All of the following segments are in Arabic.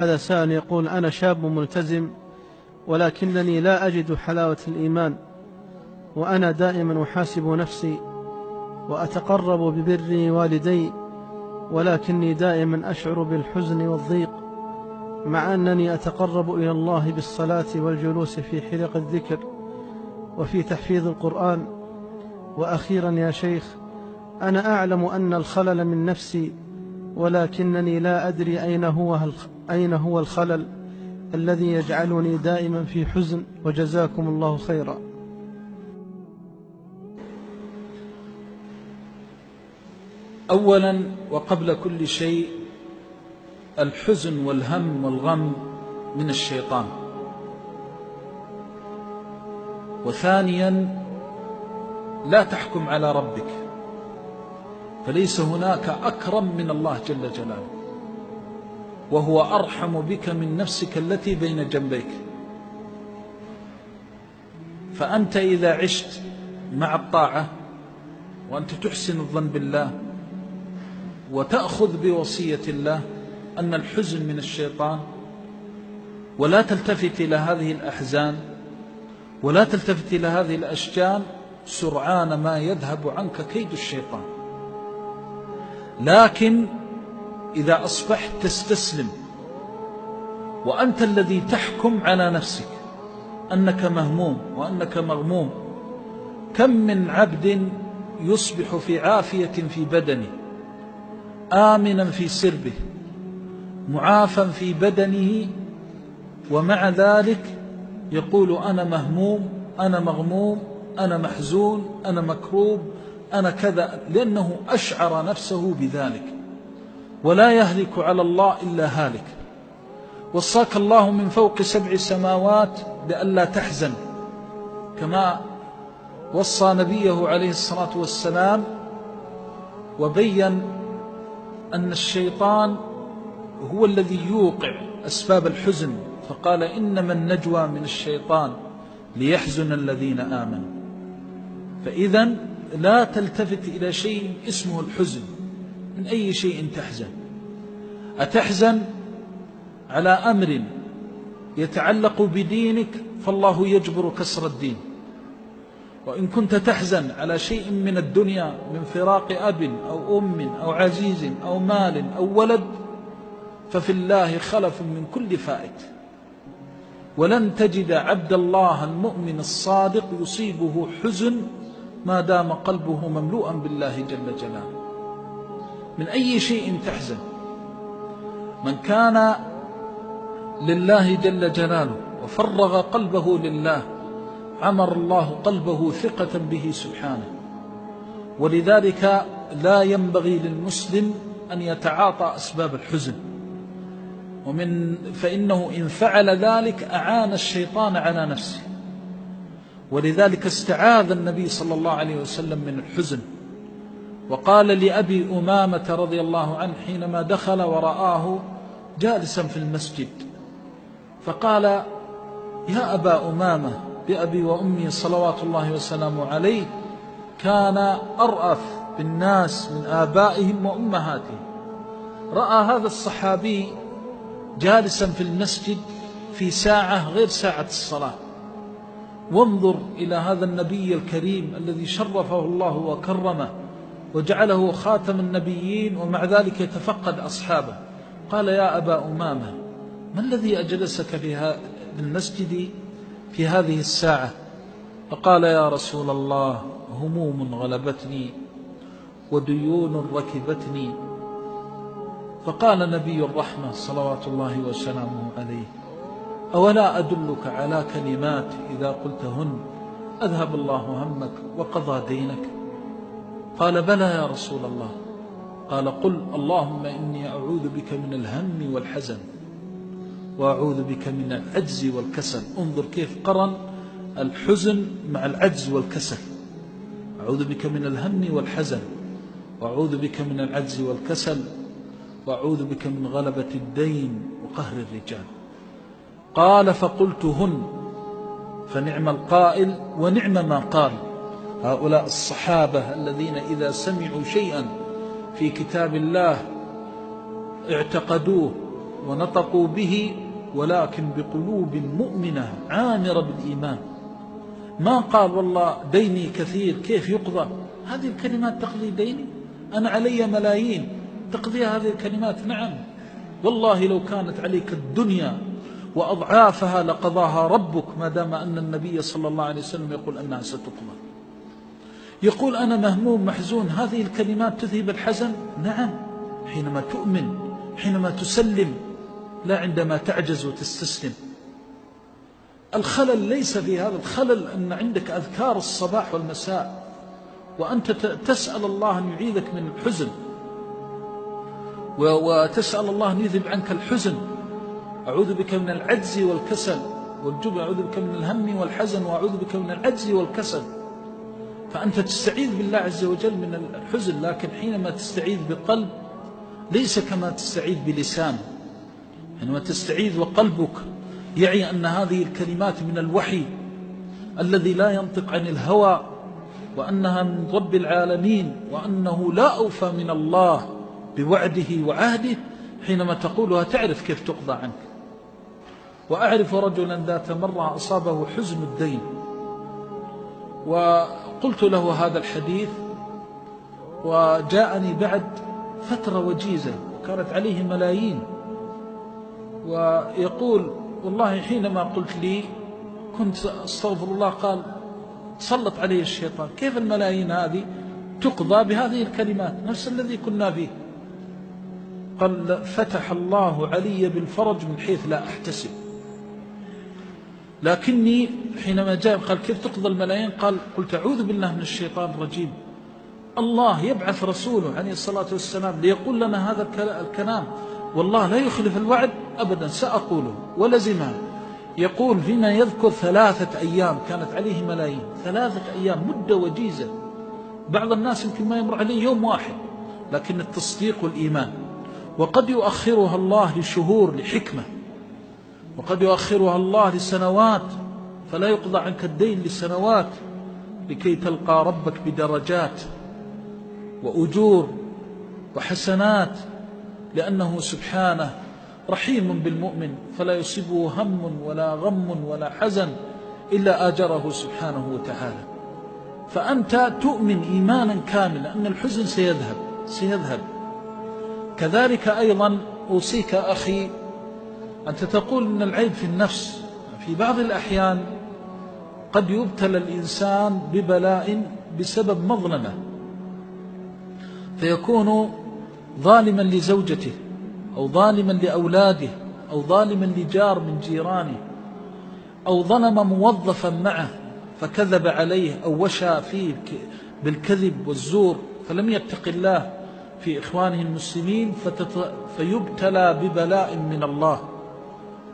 هذا سائل يقول: أنا شاب ملتزم ولكنني لا أجد حلاوة الإيمان، وأنا دائما أحاسب نفسي وأتقرب ببر والدي، ولكني دائما أشعر بالحزن والضيق، مع أنني أتقرب إلى الله بالصلاة والجلوس في حلق الذكر وفي تحفيظ القرآن. وأخيرا يا شيخ، أنا أعلم أن الخلل من نفسي، ولكنني لا أدري أين هو الخلل الذي يجعلني دائما في حزن، وجزاكم الله خيرا. أولا وقبل كل شيء، الحزن والهم والغم من الشيطان. وثانيا، لا تحكم على ربك، فليس هناك أكرم من الله جل جلاله، وهو أرحم بك من نفسك التي بين جنبيك. فأنت إذا عشت مع الطاعة وأنت تحسن الظن بالله وتأخذ بوصية الله أن الحزن من الشيطان، ولا تلتفت إلى هذه الأحزان ولا تلتفت إلى هذه الأشجان، سرعان ما يذهب عنك كيد الشيطان. لكن إذا أصبحت تستسلم وأنت الذي تحكم على نفسك أنك مهموم وأنك مغموم، كم من عبد يصبح في عافية في بدنه، آمنا في سربه، معافى في بدنه، ومع ذلك يقول: أنا مهموم، أنا مغموم، أنا محزون، أنا مكروب، أنا كذا، لأنه أشعر نفسه بذلك. ولا يهلك على الله إلا هالك. وصاك الله من فوق 7 سماوات بألا تحزن، كما وصى نبيه عليه الصلاة والسلام، وبين أن الشيطان هو الذي يوقع أسباب الحزن، فقال: إنما النجوى من الشيطان ليحزن الذين آمنوا. فإذا لا تلتفت إلى شيء اسمه الحزن. من أي شيء تحزن؟ أتحزن على أمر يتعلق بدينك، فالله يجبر كسر الدين. وإن كنت تحزن على شيء من الدنيا، من فراق أب أو أم أو عزيز أو مال أو ولد، ففي الله خلف من كل فائت. ولن تجد عبد الله المؤمن الصادق يصيبه حزن ما دام قلبه مملوءا بالله جل جلاله. من أي شيء تحزن؟ من كان لله جل جلاله وفرغ قلبه لله، عمر الله قلبه ثقة به سبحانه. ولذلك لا ينبغي للمسلم أن يتعاطى أسباب الحزن، فإنه إن فعل ذلك أعان الشيطان على نفسه. ولذلك استعاذ النبي صلى الله عليه وسلم من الحزن، وقال لأبي أمامة رضي الله عنه حينما دخل ورآه جالسا في المسجد، فقال: يا أبا أمامة، بأبي وأمي صلوات الله وسلامه عليه، كان أرأف بالناس من آبائهم وأمهاتهم. رأى هذا الصحابي جالسا في المسجد في ساعة غير ساعة الصلاة. وانظر إلى هذا النبي الكريم الذي شرفه الله وكرمه وجعله خاتم النبيين، ومع ذلك يتفقد أصحابه. قال: يا أبا أمامة، ما الذي أجلسك في المسجد في هذه الساعة؟ فقال: يا رسول الله، هموم غلبتني وديون ركبتني. فقال نبي الرحمة صلوات الله وسلامه عليه: أولا أدلك على كلمات إذا قلتهن أذهب الله همك وقضى دينك؟ قال: بلى يا رسول الله. قال: قل اللهم إني أعوذ بك من الهم والحزن، وأعوذ بك من العجز والكسل. انظر كيف قرن الحزن مع العجز والكسل. أعوذ بك من الهم والحزن، وأعوذ بك من العجز والكسل، وأعوذ بك من غلبة الدين وقهر الرجال. قال: فقلتهن، فنعم القائل ونعم ما قال. هؤلاء الصحابة الذين إذا سمعوا شيئا في كتاب الله اعتقدوه ونطقوا به، ولكن بقلوب مؤمنة عامرة بالإيمان. ما قال والله ديني كثير كيف يقضى؟ هذه الكلمات تقضي ديني؟ أنا علي ملايين تقضي هذه الكلمات؟ نعم والله لو كانت عليك الدنيا وأضعافها لقضاها ربك، ما دام أن النبي صلى الله عليه وسلم يقول أنها ستقضى. يقول أنا مهموم محزون، هذه الكلمات تذهب الحزن؟ نعم، حينما تؤمن، حينما تسلم، لا عندما تعجز وتستسلم. الخلل ليس في هذا، الخلل أن عندك أذكار الصباح والمساء وأنت تسأل الله أن يعيذك من الحزن، وتسأل الله أن يذهب عنك الحزن. أعوذ بك من العجز والكسل والجبن، أعوذ بك من الهم والحزن، وأعوذ بك من العجز والكسل. فأنت تستعيذ بالله عز وجل من الحزن، لكن حينما تستعيذ بقلب ليس كما تستعيذ بلسان. حينما تستعيذ وقلبك يعي أن هذه الكلمات من الوحي الذي لا ينطق عن الهوى، وأنها من رب العالمين، وأنه لا أوفى من الله بوعده وعهده، حينما تقولها تعرف كيف تقضى عنك. وأعرف رجلا ذات مرة أصابه حزن الدين، وقلت له هذا الحديث، وجاءني بعد فترة وجيزة وكانت عليه ملايين، ويقول والله حينما قلت لي كنت أستغفر الله، قال تسلط عليه الشيطان، كيف الملايين هذه تقضى بهذه الكلمات؟ نفس الذي كنا فيه. قال فتح الله علي بالفرج من حيث لا أحتسب، لكني حينما جاء قال كيف تقضى الملايين؟ قال قلت أعوذ بالله من الشيطان الرجيم، الله يبعث رسوله عليه الصلاة والسلام ليقول لنا هذا الكلام، والله لا يخلف الوعد أبدا، سأقوله ولزمها. يقول فيما يذكر 3 أيام كانت عليه ملايين، 3 أيام مدة وجيزة. بعض الناس يمكن ما يمر عليه يوم واحد، لكن التصديق والإيمان. وقد يؤخرها الله لشهور لحكمة، وقد يؤخرها الله لسنوات، فلا يقضى عنك الدين لسنوات لكي تلقى ربك بدرجات وأجور وحسنات، لأنه سبحانه رحيم بالمؤمن، فلا يصيبه هم ولا غم ولا حزن إلا آجره سبحانه وتعالى. فأنت تؤمن إيمانا كاملا أن الحزن سيذهب. كذلك أيضا أوصيك أخي، أنت تقول أن العيب في النفس. في بعض الأحيان قد يبتلى الإنسان ببلاء بسبب مظلمة، فيكون ظالما لزوجته أو ظالما لأولاده أو ظالما لجار من جيرانه، أو ظلم موظفا معه فكذب عليه أو وشى فيه بالكذب والزور، فلم يتق الله في إخوانه المسلمين، فيبتلى ببلاء من الله،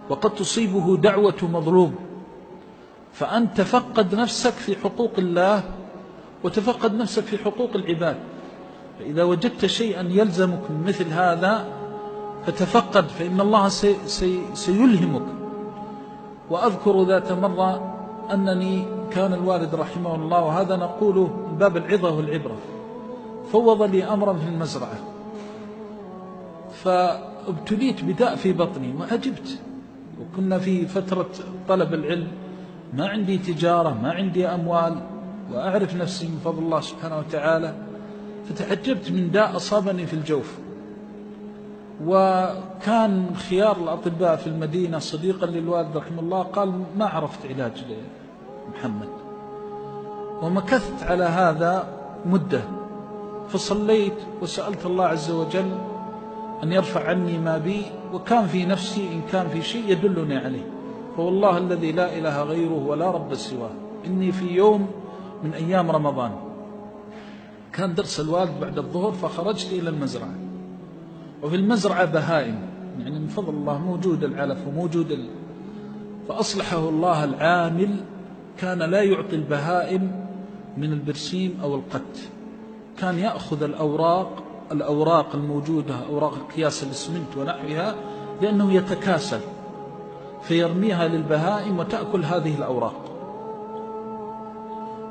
وقد تصيبه دعوة مظلوم. فأنت تفقد نفسك في حقوق الله وتفقد نفسك في حقوق العباد. فإذا وجدت شيئا يلزمك من مثل هذا فتفقد، فإن الله سيلهمك. وأذكر ذات مرة أنني كان الوالد رحمه الله، وهذا نقوله من باب العظة والعبرة، فوض لي أمرا في المزرعة، فابتليت بداء في بطني وعجبت، وكنا في فترة طلب العلم، ما عندي تجارة، ما عندي أموال، وأعرف نفسي من فضل الله سبحانه وتعالى، فتعجبت من داء أصابني في الجوف. وكان خيار الأطباء في المدينة صديقا للوالد رحمه الله، قال ما عرفت علاج لمحمد. ومكثت على هذا مدة، فصليت وسألت الله عز وجل أن يرفع عني ما بي، وكان في نفسي إن كان في شيء يدلني عليه، فوالله الذي لا إله غيره ولا رب سواه، إني في يوم من أيام رمضان كان درس الوالد بعد الظهر، فخرجت إلى المزرعة، وفي المزرعة بهائم، يعني من فضل الله موجود العلف وموجود فأصلحه الله العامل، كان لا يعطي البهائم من البرسيم أو القت، كان يأخذ الأوراق الموجودة، أوراق قياس الإسمنت ونحوها، لأنه يتكاسل، فيرميها للبهائم وتأكل هذه الأوراق.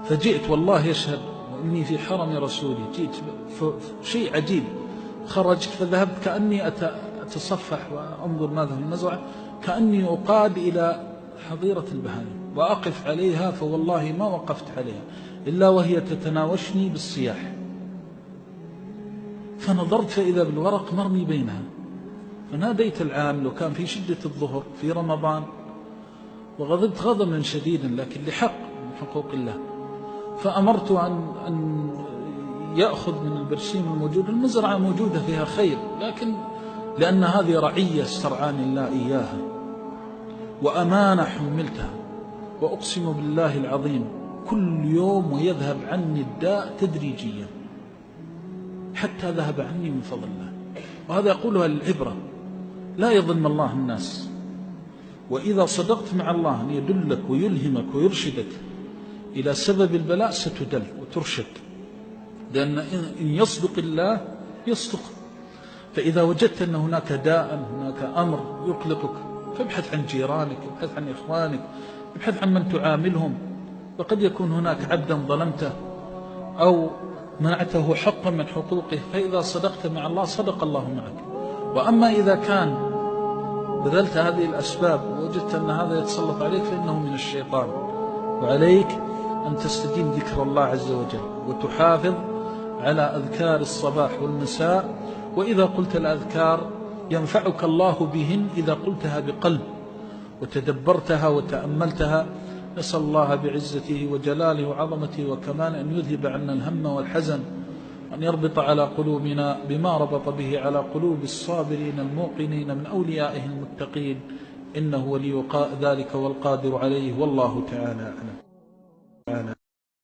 فجئت والله يشهد وإني في حرم رسولي، جئت شيء عجيب، خرجت فذهبت كأني وأتصفح وأنظر ماذا في المزرعة كأني أقاد إلى حظيرة البهائم وأقف عليها، فوالله ما وقفت عليها إلا وهي تتناوشني بالصياح. فنظرت فإذا بالورق مرمي بينها، فناديت العامل وكان في شدة الظهر في رمضان، وغضبت غضبا شديدا لكن لحق من حقوق الله، فأمرت أن يأخذ من البرسيم الموجود. المزرعة موجودة فيها خير، لكن لأن هذه رعية استرعاني الله إياها وأمانة حملتها، وأقسم بالله العظيم كل يوم ويذهب عني الداء تدريجيا حتى ذهب عني من فضل الله. وهذا يقولها للعبرة، لا يظلم الله الناس، وإذا صدقت مع الله أن يدلك ويلهمك ويرشدك إلى سبب البلاء ستدل وترشد، لأن إن يصدق الله يصدق. فإذا وجدت أن هناك داء، هناك أمر يقلقك، فابحث عن جيرانك، ابحث عن إخوانك، ابحث عن من تعاملهم. وقد يكون هناك عبدا ظلمته أو منعته حقا من حقوقه، فإذا صدقت مع الله صدق الله معك. وأما إذا كان بذلت هذه الأسباب ووجدت أن هذا يتسلط عليك فإنه من الشيطان، وعليك أن تستديم ذكر الله عز وجل وتحافظ على أذكار الصباح والمساء. وإذا قلت الأذكار ينفعك الله بهن إذا قلتها بقلب وتدبرتها وتأملتها. نسأل الله بعزته وجلاله وعظمته وكماله أن يذهب عنا الهم والحزن، أن يربط على قلوبنا بما ربط به على قلوب الصابرين الموقنين من أوليائه المتقين، إنه ولي ذلك والقادر عليه، والله تعالى أعلم.